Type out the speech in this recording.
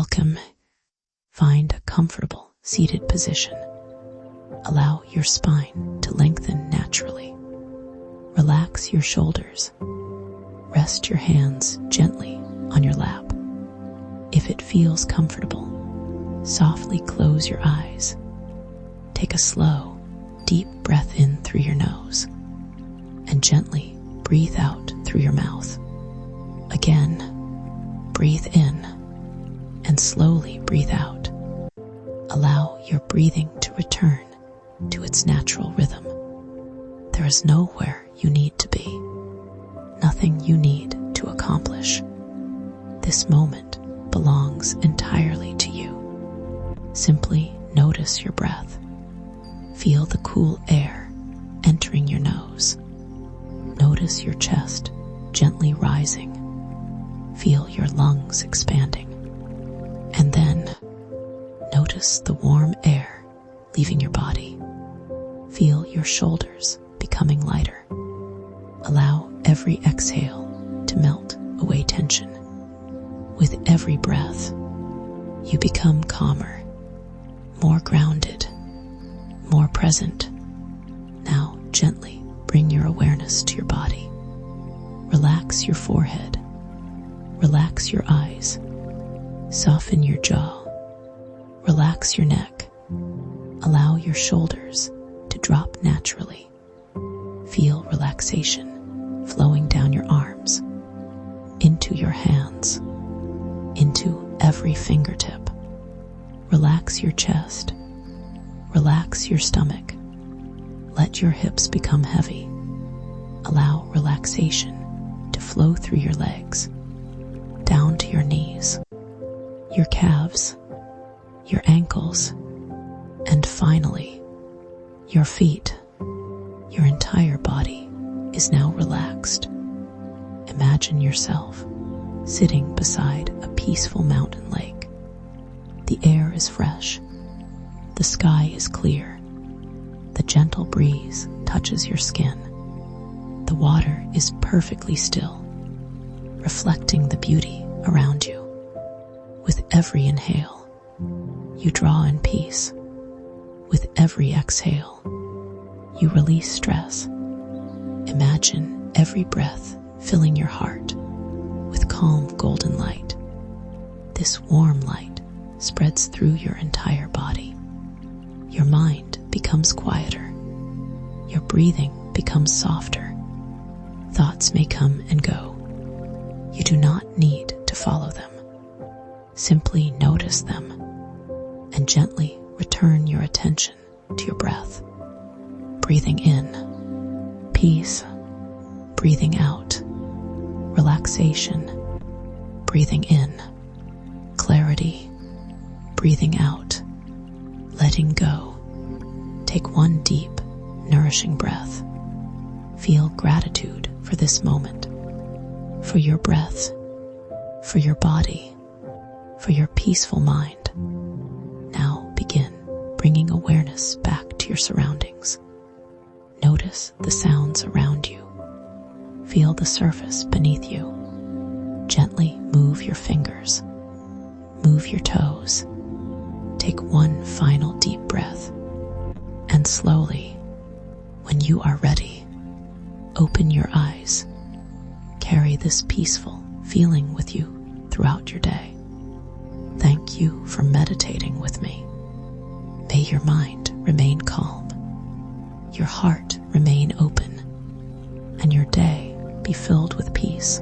Welcome. Find a comfortable seated position. Allow your spine to lengthen naturally. Relax your shoulders. Rest your hands gently on your lap. If it feels comfortable, softly close your eyes. Take a slow, deep breath in through your nose and gently breathe out through your mouth. Again, breathe in and slowly breathe out. Allow your breathing to return to its natural rhythm. There is nowhere you need to be, nothing you need to accomplish. This moment belongs entirely to you. Simply notice your breath. Feel the cool air entering your nose. Notice your chest gently rising. Feel your lungs expanding. And then notice the warm air leaving your body. Feel your shoulders becoming lighter. Allow every exhale to melt away tension. With every breath, you become calmer, more grounded, more present. Now gently bring your awareness to your body. Relax your forehead. Relax your eyes. Soften your jaw. Relax your neck. Allow your shoulders to drop naturally. Feel relaxation flowing down your arms, into your hands, into every fingertip. Relax your chest. Relax your stomach. Let your hips become heavy. Allow relaxation to flow through your legs, down to your knees, your calves, your ankles, and finally, your feet. Your entire body is now relaxed. Imagine yourself sitting beside a peaceful mountain lake. The air is fresh. The sky is clear. The gentle breeze touches your skin. The water is perfectly still, reflecting the beauty around you. With every inhale, you draw in peace. With every exhale, you release stress. Imagine every breath filling your heart with calm golden light. This warm light spreads through your entire body. Your mind becomes quieter. Your breathing becomes softer. Thoughts may come and go. You do not need to follow them. Simply notice them and gently return your attention to your breath. Breathing in, peace. Breathing out, relaxation. Breathing in, clarity. Breathing out, letting go. Take one deep, nourishing breath. Feel gratitude for this moment, for your breath, for your body, for your peaceful mind. Now begin bringing awareness back to your surroundings. Notice the sounds around you. Feel the surface beneath you. Gently move your fingers. Move your toes. Take one final deep breath. And slowly, when you are ready, open your eyes. Carry this peaceful feeling with you throughout your day. Thank you for meditating with me. May your mind remain calm, your heart remain open, and your day be filled with peace.